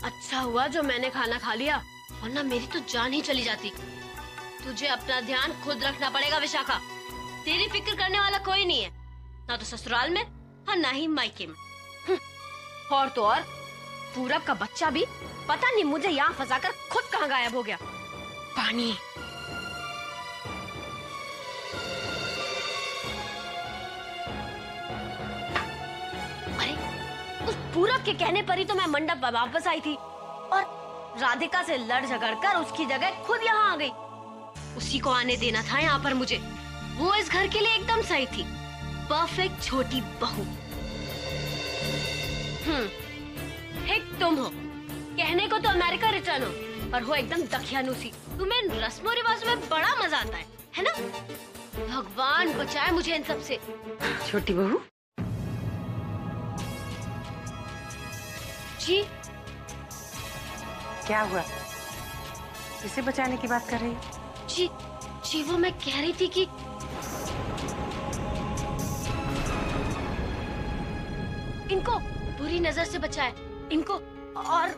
अच्छा हुआ जो मैंने खाना खा लिया, वरना मेरी तो जान ही चली जाती। तुझे अपना ध्यान खुद रखना पड़ेगा विशाखा। तेरी फिक्र करने वाला कोई नहीं है, ना तो ससुराल में और ना ही मायके में। और तो और पूरब का बच्चा भी पता नहीं मुझे यहाँ फंसाकर खुद कहाँ गायब हो गया। पानी। अरे उस पूरब के कहने पर ही तो मैं मंडप वापस आई थी और राधिका से लड़ झगड़ कर उसकी जगह खुद यहाँ आ गई। उसी को आने देना था यहाँ पर मुझे। वो इस घर के लिए एकदम सही थी, परफेक्ट छोटी बहू। एक तुम हो, कहने को तो अमेरिका रिटर्न हो, पर हो एकदम दखियानुसी। तुम्हें रस्मों रिवाजों में बड़ा मजा आता है ना? भगवान बचाए मुझे इन सब से। छोटी बहू जी क्या हुआ? किसे बचाने की बात कर रही है? जी वो मैं कह रही थी कि इनको बुरी नजर से बचाए, इनको। और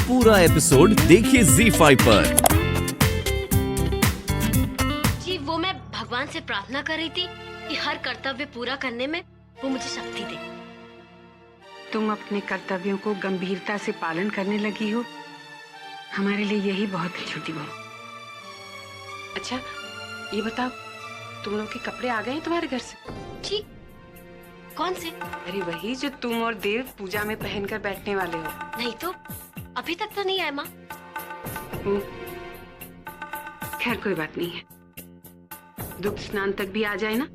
पूरा एपिसोड देखिए ZEE5 पर। जी वो मैं भगवान से प्रार्थना कर रही थी कि हर कर्तव्य पूरा करने में वो मुझे शक्ति दे। तुम अपने कर्तव्यों को गंभीरता से पालन करने लगी हो, हमारे लिए यही बहुत है छोटी बहू। अच्छा ये बताओ, तुम लोग के कपड़े आ गए हैं तुम्हारे घर से? जी कौन से? अरे वही जो तुम और देव पूजा में पहनकर बैठने वाले हो। नहीं तो अभी तक तो नहीं आए माँ। खैर कोई बात नहीं है, दुग्ध स्नान तक भी आ जाए ना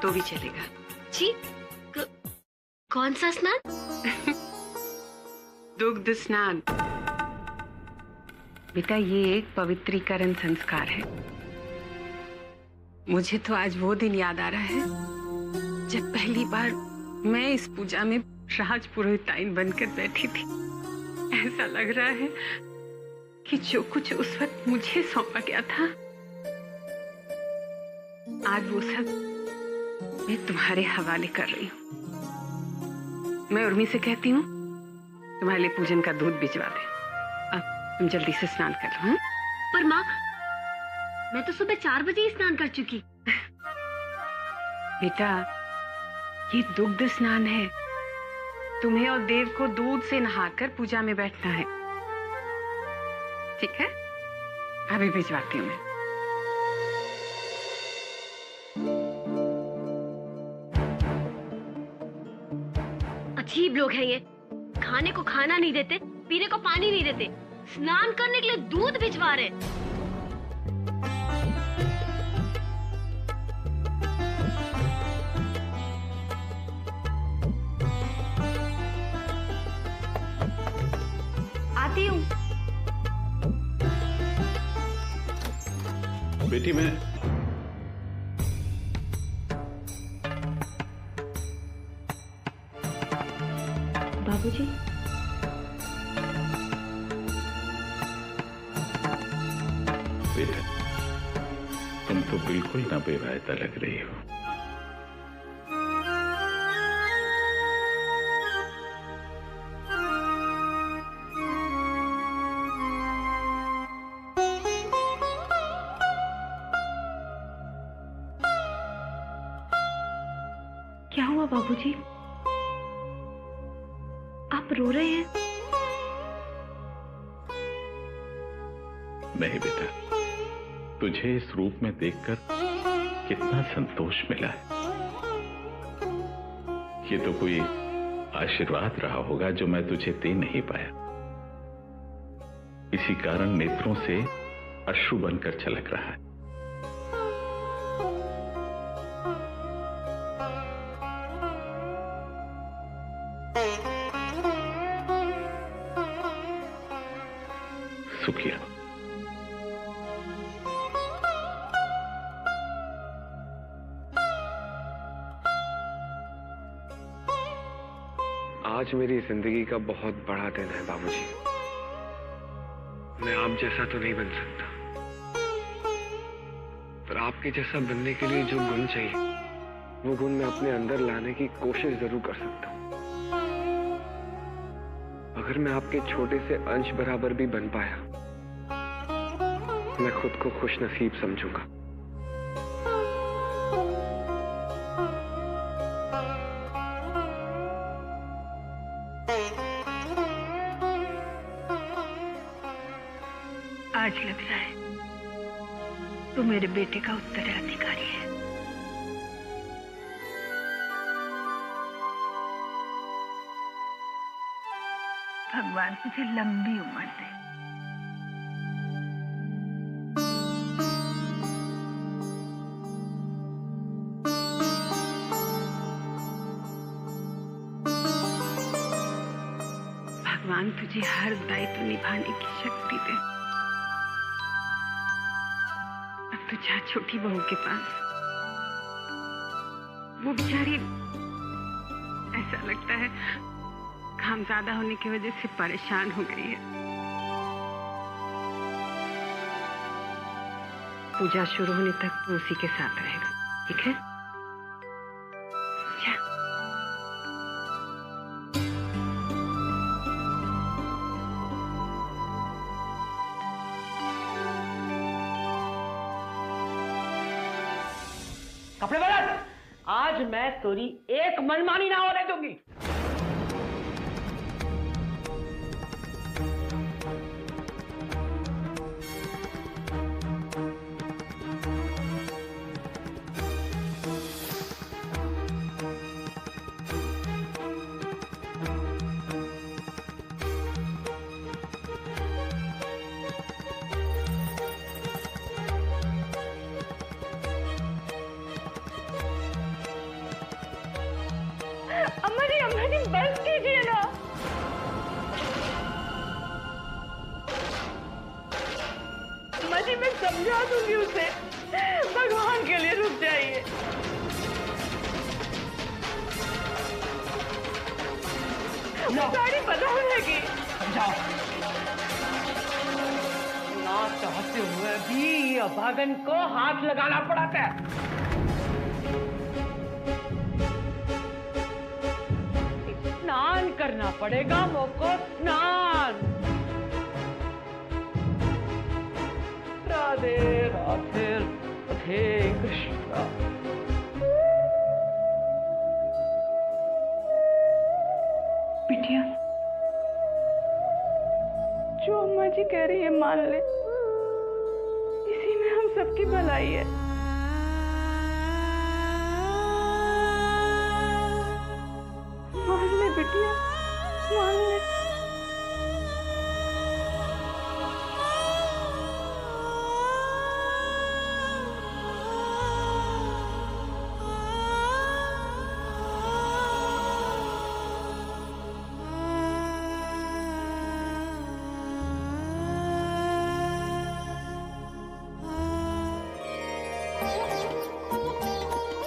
तो भी चलेगा। जी कौन सा स्नान? दुग्ध स्नान बेटा, ये एक पवित्रीकरण संस्कार है। मुझे तो आज वो दिन याद आ रहा है जब पहली बार मैं इस पूजा में राजपुरोहिताइन बनकर बैठी थी। ऐसा लग रहा है कि जो कुछ उस वक्त मुझे सौंपा गया था, आज वो सब मैं तुम्हारे हवाले कर रही हूँ। मैं उर्मी से कहती हूँ तुम्हारे लिए पूजन का दूध भिजवा दे। अब तुम जल्दी से स्नान कर लो। हाँ? पर माँ मैं तो सुबह 4 बजे ही स्नान कर चुकी। बेटा ये दुग्ध स्नान है, तुम्हें और देव को दूध से नहाकर पूजा में बैठना है। ठीक है, अभी भिजवाती हूँ मैं। अजीब लोग हैं ये, खाने को खाना नहीं देते, पीने को पानी नहीं देते, स्नान करने के लिए दूध भिजवा रहे। आती हूँ। बेटी मैं बाबूजी बेटा तुम तो बिल्कुल ना बेवायदा लग रही हो। क्या हुआ बाबूजी? आप रो रहे हैं? नहीं बेटा, तुझे इस रूप में देखकर कितना संतोष मिला है। ये तो कोई आशीर्वाद रहा होगा जो मैं तुझे दे नहीं पाया। इसी कारण नेत्रों से अश्रु बनकर छलक रहा है। सुखी रहो। आज मेरी जिंदगी का बहुत बड़ा दिन है बाबूजी। मैं आप जैसा तो नहीं बन सकता, पर आपके जैसा बनने के लिए जो गुण चाहिए वो गुण मैं अपने अंदर लाने की कोशिश जरूर कर सकता हूँ। अगर मैं आपके छोटे से अंश बराबर भी बन पाया, मैं खुद को खुश नसीब समझूंगा। आज लग रहा है तू मेरे बेटे का उत्तराधिकारी है। भगवान तुझे लंबी उम्र दे। भगवान तुझे हर दायित्व निभाने की शक्ति दे। अब तू जा छोटी बहू के पास। वो बेचारी ऐसा लगता है काम ज्यादा होने की वजह से परेशान हो गई है। पूजा शुरू होने तक तू उसी के साथ रहेगा, ठीक है? जा। कपड़े बदल। आज मैं तेरी एक मनमानी ना होने दूंगी। अम्मा जी बस कीजिए ना। अम्मा जी मैं समझा दूंगी उसे। भगवान के लिए रुक जाइए। गाड़ी बदलनेगी। समझाओ। ना चाहते हुए भी अभागन को हाथ लगाना पड़ा था। स्नान करना पड़ेगा मोको, स्नान। राधे राधे राधे कृष्णा। बिटिया, जो अम्मा जी कह रही है मान ले। इसी में हम सबकी भलाई है। मान ले बिटिया, मान ले।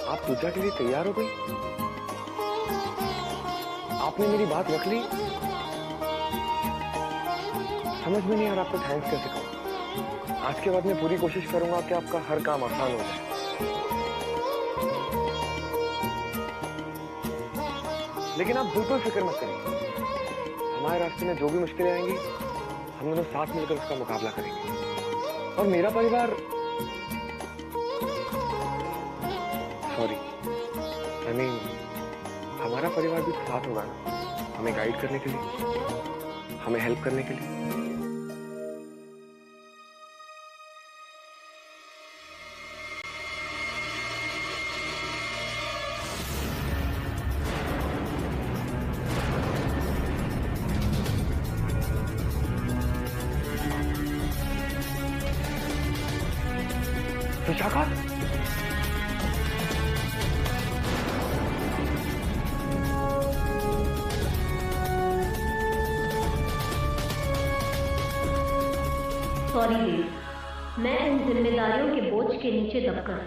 आप पूजा के लिए तैयार हो गई? आपने मेरी बात रख ली? समझ में नहीं आ रहा आपको थैंक्स कैसे कहूं। आज के बाद मैं पूरी कोशिश करूंगा कि आपका हर काम आसान हो जाए। लेकिन आप बिल्कुल फिक्र मत करिए। हमारे रास्ते में जो भी मुश्किलें आएंगी, हम दोनों साथ मिलकर उसका मुकाबला करेंगे। और मेरा परिवार, सॉरी, आई मीन हमारा परिवार भी साथ होगा ना, हमें गाइड करने के लिए, हमें हेल्प करने के लिए। विशाखा, सॉरी देव, मैं इन जिम्मेदारियों के बोझ के नीचे दबकर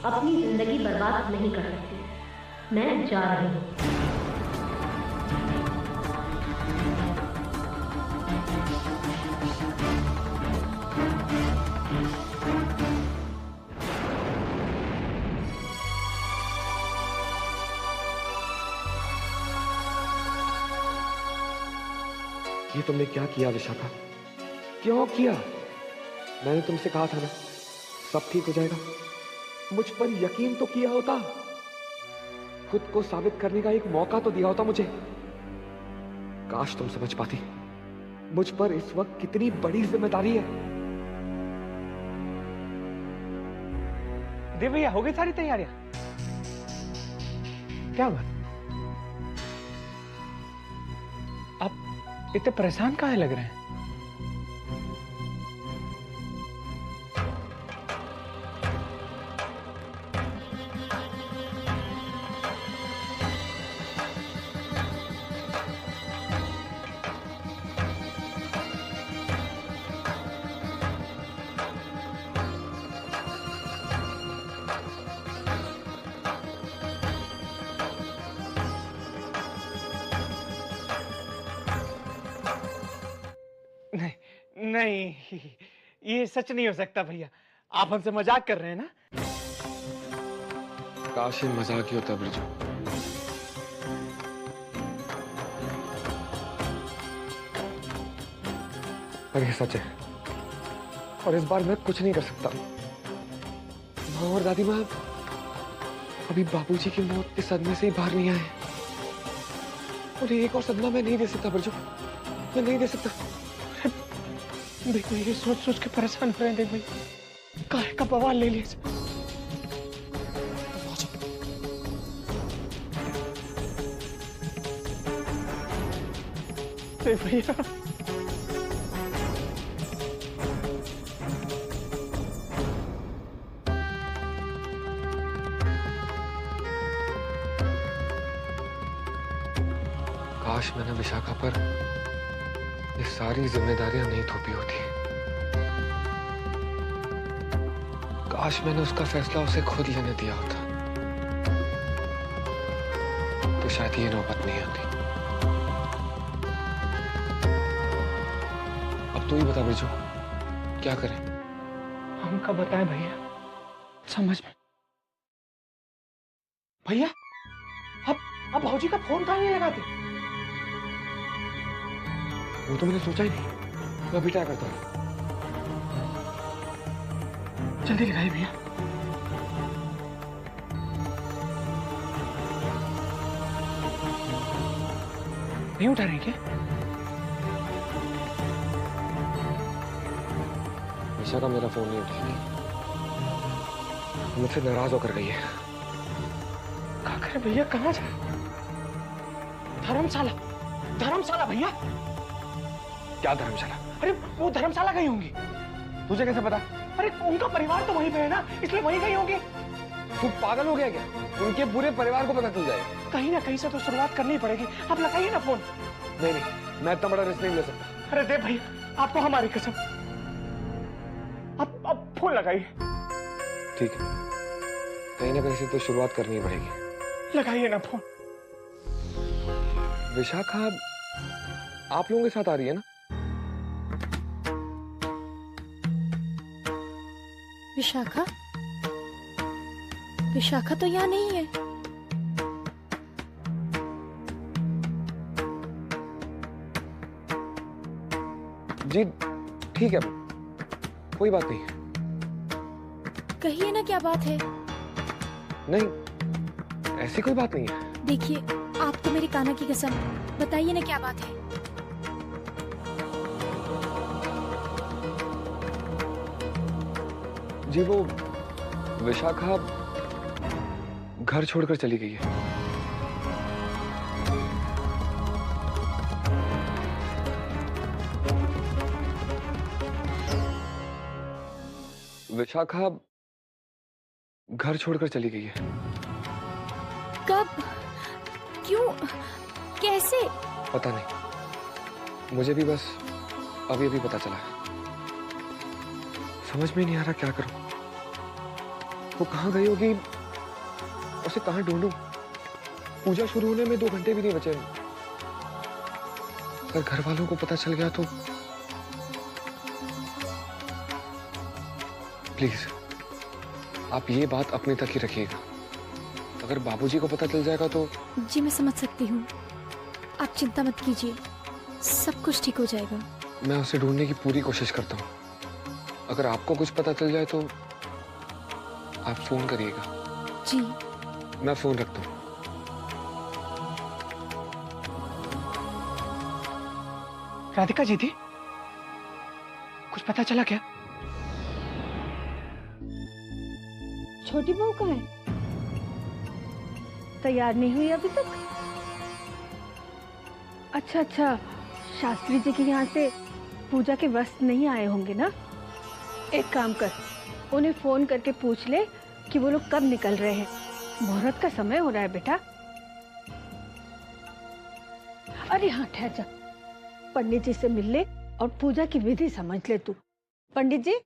अपनी जिंदगी बर्बाद नहीं कर सकती। मैं जा रही हूँ। ये तुमने क्या किया विशाखा? क्यों किया? मैंने तुमसे कहा था ना सब ठीक हो जाएगा। मुझ पर यकीन तो किया होता, खुद को साबित करने का एक मौका तो दिया होता मुझे। काश तुम समझ पाती मुझ पर इस वक्त कितनी बड़ी जिम्मेदारी है। देव भैया, हो गई सारी तैयारियां? क्या बात, आप इतने परेशान काहे लग रहे हैं? नहीं नहीं, ये सच नहीं हो सकता भैया, आप हमसे मजाक कर रहे हैं ना? काश ये मजाक ही होता बिरजू। पर ये सच है और इस बार मैं कुछ नहीं कर सकता। माँ और दादी माँ अभी बाबूजी की मौत के सदमे से ही बाहर नहीं आए और एक और सदमा मैं नहीं दे सकता बिरजू, मैं नहीं दे सकता। देखो ये सोच सोच के परेशान हो रहे हैं। देख भाई, काहे का बवाल ले लिया। देख भैया, काश मैंने विशाखा पर ये सारी जिम्मेदारियां नहीं थोपी होती। काश मैंने उसका फैसला उसे खुद लेने दिया होता तो शायद ये नौबत नहीं आती। अब तू ही बता बिरजू, क्या करें? हम कब बताएं भैया, समझ में। भैया, अब भाजी का फोन कहाँ नहीं लगाते? वो तो मैंने सोचा ही नहीं, मैं अभी ट्राई करता हूँ। जल्दी लगाइए भैया। नहीं उठा रहे क्या? विशाखा मेरा फोन नहीं उठाएगी, मुझसे नाराज होकर गई है। क्या करे भैया, कहाँ जाए? धर्मशाला, धर्मशाला भैया। क्या धर्मशाला? अरे वो धर्मशाला गई होंगी। तुझे कैसे पता? अरे उनका परिवार तो वहीं पे है ना, इसलिए वहीं गई होंगी। तू पागल हो गया क्या? उनके पूरे परिवार को पता चल जाएगा। कहीं ना कहीं से तो शुरुआत करनी पड़ेगी। आप लगाइए ना फोन। नहीं नहीं, मैं इतना बड़ा रिस्क नहीं ले सकता। अरे देव भैया, आपको हमारी कसम, आप फोन लगाइए। ठीक है, कहीं ना कहीं से तो शुरुआत करनी पड़ेगी। लगाइए ना फोन। विशाखा आप लोगों के साथ आ रही है ना? विशाखा? विशाखा तो यहाँ नहीं है। जी ठीक है, कोई बात नहीं। कहिए ना क्या बात है। नहीं, ऐसी कोई बात नहीं है। देखिए, आप तो मेरी काना की कसम, बताइए ना क्या बात है। जी वो विशाखा घर छोड़कर चली गई है। विशाखा घर छोड़कर चली गई है। कब? क्यों? कैसे? पता नहीं, मुझे भी बस अभी अभी पता चला है। समझ में नहीं आ रहा क्या करूं। वो कहां गई होगी, उसे कहां ढूंढूं? पूजा शुरू होने में 2 घंटे भी नहीं बचे। अगर घर वालों को पता चल गया तो प्लीज आप ये बात अपने तक ही रखिएगा। अगर बाबूजी को पता चल जाएगा तो। जी मैं समझ सकती हूँ, आप चिंता मत कीजिए, सब कुछ ठीक हो जाएगा। मैं उसे ढूंढने की पूरी कोशिश करता हूँ। अगर आपको कुछ पता चल जाए तो आप फोन करिएगा। जी। मैं फोन रखता हूँ। राधिका जी थी, कुछ पता चला क्या? छोटी बहू कहाँ है? तैयार नहीं हुई अभी तक? अच्छा अच्छा, शास्त्री जी के यहाँ से पूजा के वस्त्र नहीं आए होंगे ना? एक काम कर, उन्हें फोन करके पूछ ले कि वो लोग कब निकल रहे हैं। मुहूर्त का समय हो रहा है बेटा। अरे हाँ, ठहर जा, पंडित जी से मिल ले और पूजा की विधि समझ ले तू। पंडित जी।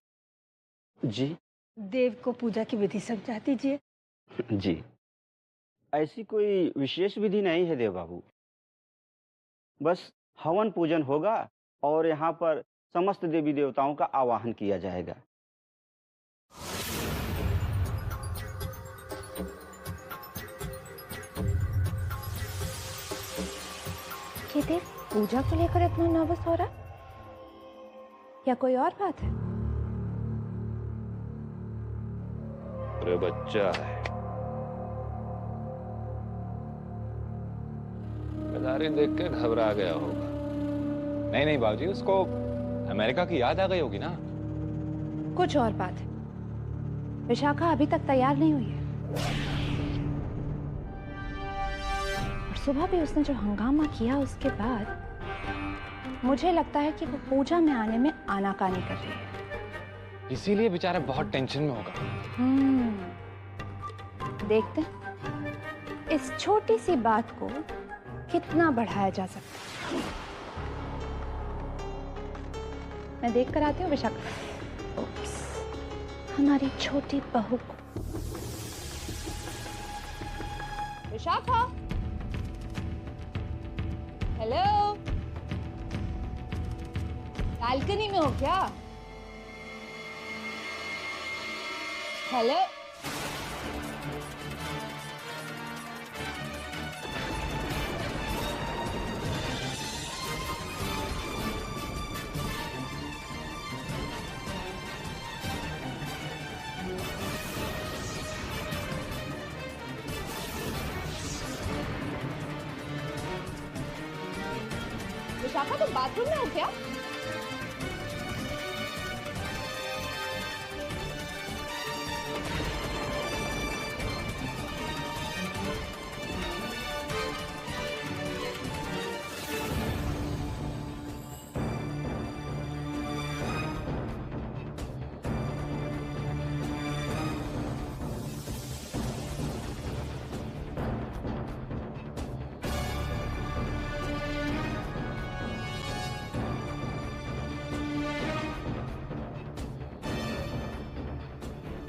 जी। देव को पूजा की विधि समझा दीजिए। जी, ऐसी कोई विशेष विधि नहीं है देव बाबू, बस हवन पूजन होगा और यहाँ पर समस्त देवी देवताओं का आवाहन किया जाएगा। ये देव पूजा को लेकर इतना नर्वस हो रहा, या कोई और बात है? अरे बच्चा है, बाजारी देख के घबरा गया होगा। नहीं नहीं बाबूजी, उसको अमेरिका की याद आ गई होगी ना। कुछ और बात है। विशाखा अभी तक तैयार नहीं हुई है, और सुबह भी उसने जो हंगामा किया उसके बाद मुझे लगता है कि वो पूजा में आने में आनाकानी कर रही है। इसीलिए बेचारा बहुत टेंशन में होगा। देखते हैं इस छोटी सी बात को कितना बढ़ाया जा सकता है। मैं देख कर आती हूँ विशाखा। ओप्स, हमारी छोटी बहू को। विशाखा, हेलो, बालकनी में हो क्या? हेलो, विशाखा तुम बाथरूम में हो क्या?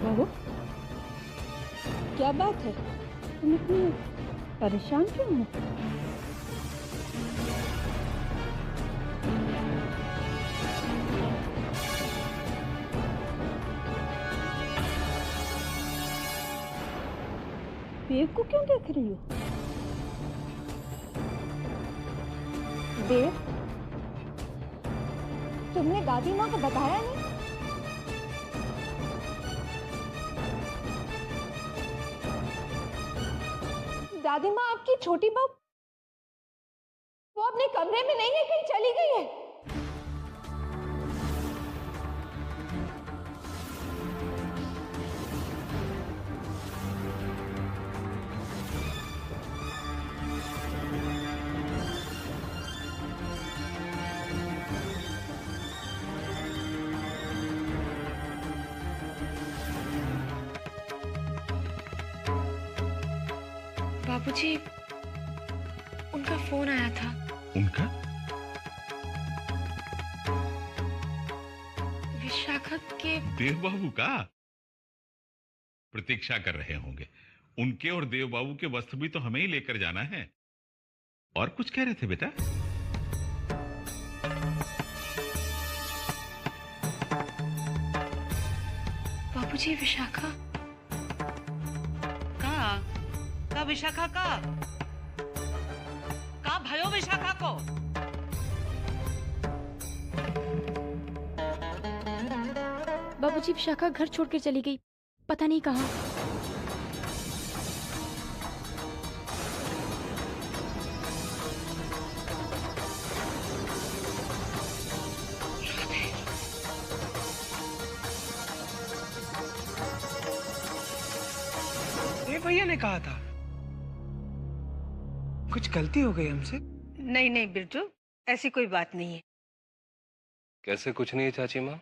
बहू, क्या बात है? तुम इतनी परेशान क्यों हो? देव को क्यों देख रही हो? देव, तुमने दादी माँ को बताया नहीं? दादी माँ आपकी छोटी बहू वो अपने कमरे में नहीं है, कहीं चली गई है। बाबूजी, उनका फोन आया था। उनका? विशाखा के देव बाबू का? प्रतीक्षा कर रहे होंगे। उनके और देव बाबू के वस्त्र भी तो हमें ही लेकर जाना है। और कुछ कह रहे थे बेटा? बाबूजी, विशाखा का विशाखा का भयो विशाखा को बाबूजी विशाखा घर छोड़कर चली गई, पता नहीं कहाँ। भैया ने कहा था कुछ गलती हो गई हमसे। नहीं नहीं बिरजू, ऐसी कोई बात नहीं है। कैसे कुछ नहीं है चाची माँ?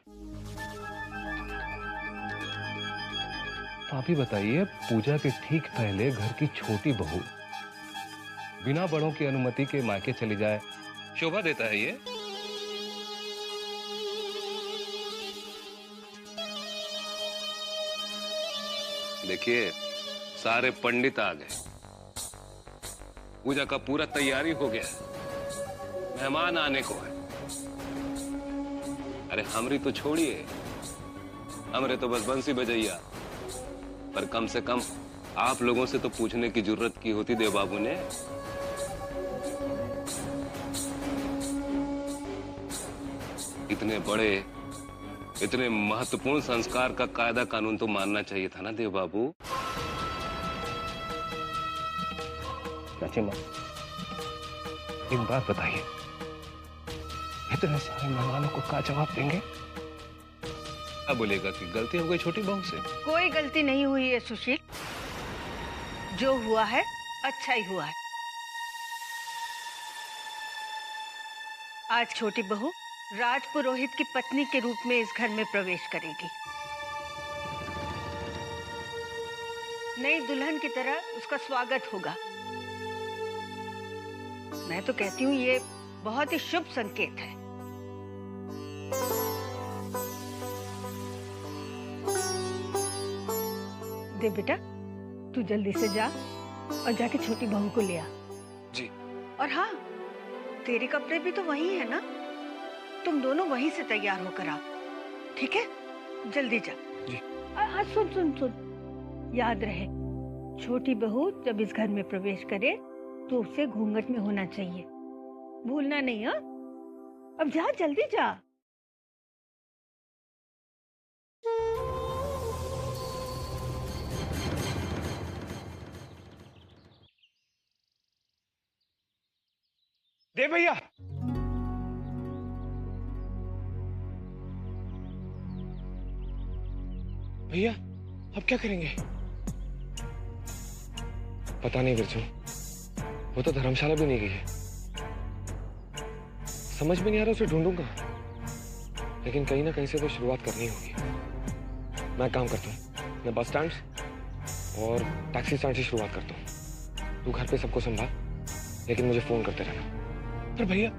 तो आप ही बताइए, पूजा के ठीक पहले घर की छोटी बहू बिना बड़ों की अनुमति के मायके चली जाए, शोभा देता है ये? देखिए, सारे पंडित आ गए, पूजा का पूरा तैयारी हो गया, मेहमान आने को है। अरे हमरी तो छोड़िए, हमरे तो बस बंसी बजैया, पर कम से कम आप लोगों से तो पूछने की जरूरत की होती देव बाबू ने। इतने बड़े, इतने महत्वपूर्ण संस्कार का कायदा कानून तो मानना चाहिए था ना देव बाबू। चाची माँ, एक बात बताइए, इतने सारे मेहमानों को क्या जवाब देंगे? क्या बोलेगा कि गलती हो गई छोटी बहू से? कोई गलती नहीं हुई है सुशील, जो हुआ है अच्छा ही हुआ है। आज छोटी बहू राजपुरोहित की पत्नी के रूप में इस घर में प्रवेश करेगी। नई दुल्हन की तरह उसका स्वागत होगा। मैं तो कहती हूँ ये बहुत ही शुभ संकेत है। दे बेटा, तू जल्दी से जा और जाके छोटी बहू को ले आ। जी। और हाँ, तेरे कपड़े भी तो वही है ना, तुम दोनों वहीं से तैयार होकर आओ, ठीक है? जल्दी जा। जी। हाँ, सुन सुन सुन, याद रहे, छोटी बहू जब इस घर में प्रवेश करे तो उसे घूंघट में होना चाहिए, भूलना नहीं। हाँ, अब जा, जल्दी जा। दे भैया, भैया अब क्या करेंगे? पता नहीं बिरजू, वो तो धर्मशाला भी नहीं गई है। समझ में नहीं आ रहा उसे ढूंढूंगा, लेकिन कहीं ना कहीं से तो शुरुआत करनी होगी। मैं काम करता हूँ, मैं बस स्टैंड और टैक्सी स्टैंड से शुरुआत करता हूँ। तू घर पे सबको संभाल, लेकिन मुझे फोन करते रहना। पर भैया,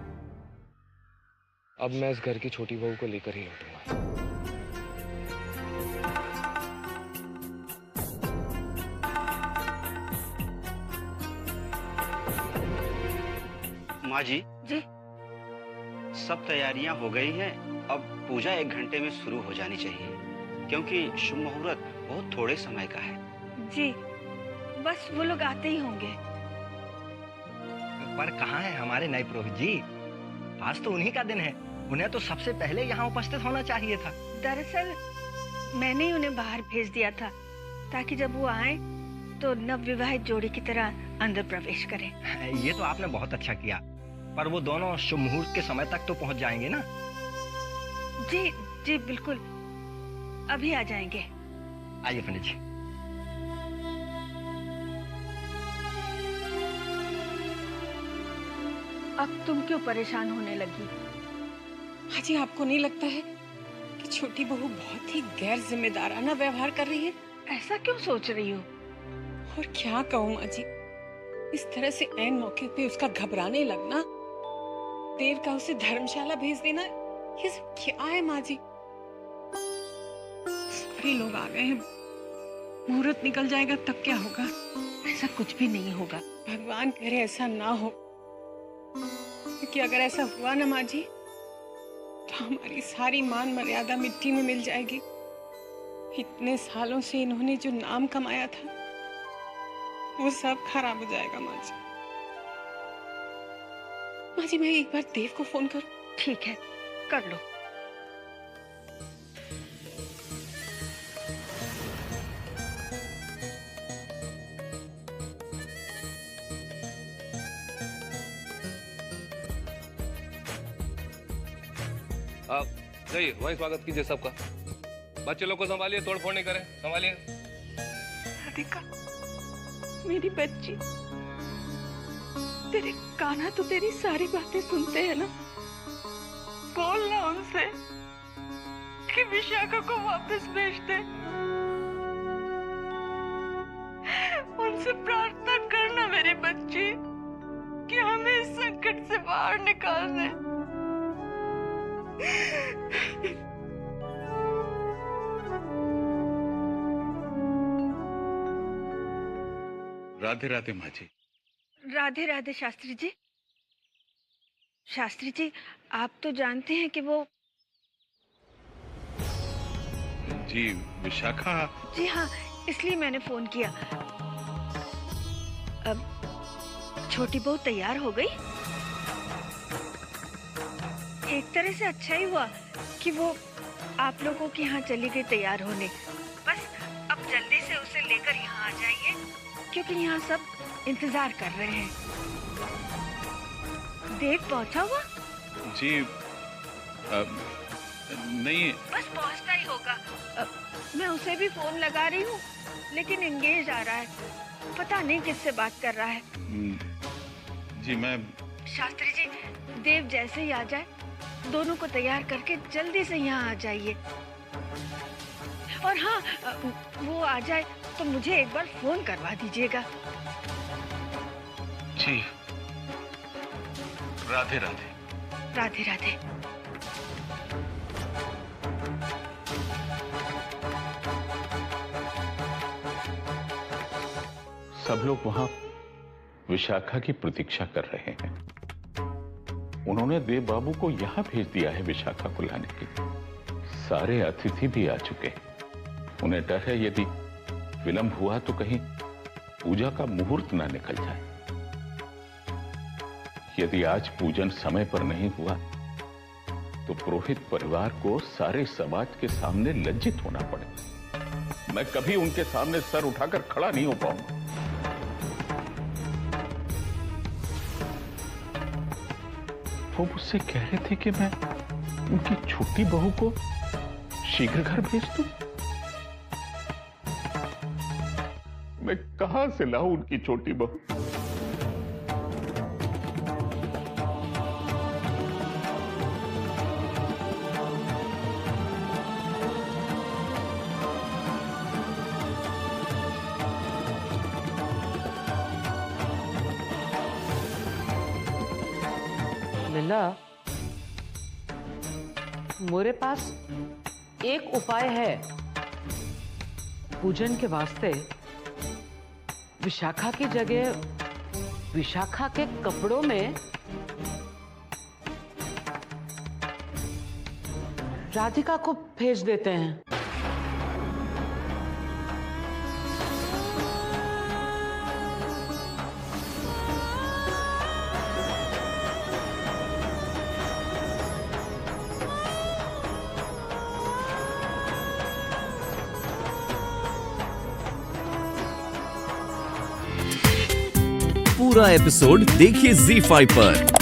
अब मैं इस घर की छोटी बहू को लेकर ही लौटूंगा। माँ जी। जी। सब तैयारियां हो गई हैं, अब पूजा 1 घंटे में शुरू हो जानी चाहिए, क्योंकि शुभ मुहूर्त बहुत थोड़े समय का है। जी, बस वो लोग आते ही होंगे। पर कहाँ है हमारे नए पुरोहित जी? आज तो उन्हीं का दिन है, उन्हें तो सबसे पहले यहाँ उपस्थित होना चाहिए था। दरअसल मैंने ही उन्हें बाहर भेज दिया था, ताकि जब वो आए तो नवविवाहित जोड़ी की तरह अंदर प्रवेश करें। ये तो आपने बहुत अच्छा किया, पर वो दोनों शुभ मुहूर्त के समय तक तो पहुँच जाएंगे ना? जी जी बिल्कुल, अभी आ जाएंगे। आइए पंडित जी। अब तुम क्यों परेशान होने लगी? हाजी, आपको नहीं लगता है कि छोटी बहू बहुत ही गैर जिम्मेदाराना व्यवहार कर रही है? ऐसा क्यों सोच रही हो? और क्या कहूँ माँ जी, इस तरह से ऐन मौके पे उसका घबराने लगना, देव का उसे धर्मशाला भेज देना, ये सब क्या है माँ जी? सारे लोग आ गए हैं, मुहूर्त निकल जाएगा तब क्या होगा? ऐसा कुछ भी नहीं होगा। भगवान करे ऐसा ना हो, क्योंकि अगर ऐसा हुआ ना माँ जी, तो हमारी सारी मान मर्यादा मिट्टी में मिल जाएगी। इतने सालों से इन्होंने जो नाम कमाया था, वो सब खराब हो जाएगा माँ जी। माँ जी, मैं एक बार देव को फोन करूं? ठीक है, कर लो। जाइए वहीं स्वागत कीजिए सबका। बच्चे लोग को संभालिए, तोड़ फोड़ नहीं करें, संभालिए। राधिका, मेरी बच्ची, तेरे कान्हा तो तेरी सारी बातें सुनते हैं ना? बोल ना उनसे कि विशाखा को वापस भेज दे। उनसे प्रार्थना करना मेरी बच्ची कि हमें इस संकट से बाहर निकाल दे। राधे राधे माँ जी। राधे राधे शास्त्री जी। शास्त्री जी, आप तो जानते हैं कि वो जी विशाखा। जी हाँ, इसलिए मैंने फोन किया। अब छोटी बहू तैयार हो गई। एक तरह से अच्छा ही हुआ कि वो आप लोगों के यहाँ चली गई तैयार होने। बस अब जल्दी से उसे लेकर यहाँ आ जाइए, क्योंकि यहाँ सब इंतजार कर रहे हैं। देव पहुँचा हुआ? जी नहीं, बस पहुँचता ही होगा। मैं उसे भी फोन लगा रही हूँ, लेकिन एंगेज आ रहा है। पता नहीं किससे बात कर रहा है। जी मैं। शास्त्री जी, देव जैसे ही आ जाए, दोनों को तैयार करके जल्दी से यहाँ आ जाइए। और हाँ, वो आ जाए तो मुझे एक बार फोन करवा दीजिएगा। जी राधे राधे। राधे राधे। सब लोग वहां विशाखा की प्रतीक्षा कर रहे हैं। उन्होंने देव बाबू को यहां भेज दिया है विशाखा को लाने के लिए। सारे अतिथि भी आ चुके हैं। उन्हें डर है यदि विलंब हुआ तो कहीं पूजा का मुहूर्त ना निकल जाए। यदि आज पूजन समय पर नहीं हुआ तो पुरोहित परिवार को सारे समाज के सामने लज्जित होना पड़े। मैं कभी उनके सामने सर उठाकर खड़ा नहीं हो पाऊंगा। वो मुझसे कह रहे थे कि मैं उनकी छोटी बहू को शीघ्र घर भेज दूं। मैं कहां से लाऊं उनकी छोटी बहू? लीला, मेरे पास एक उपाय है। पूजन के वास्ते विशाखा की जगह विशाखा के कपड़ों में राधिका को भेज देते हैं। पूरा एपिसोड देखिए ZEE5 पर।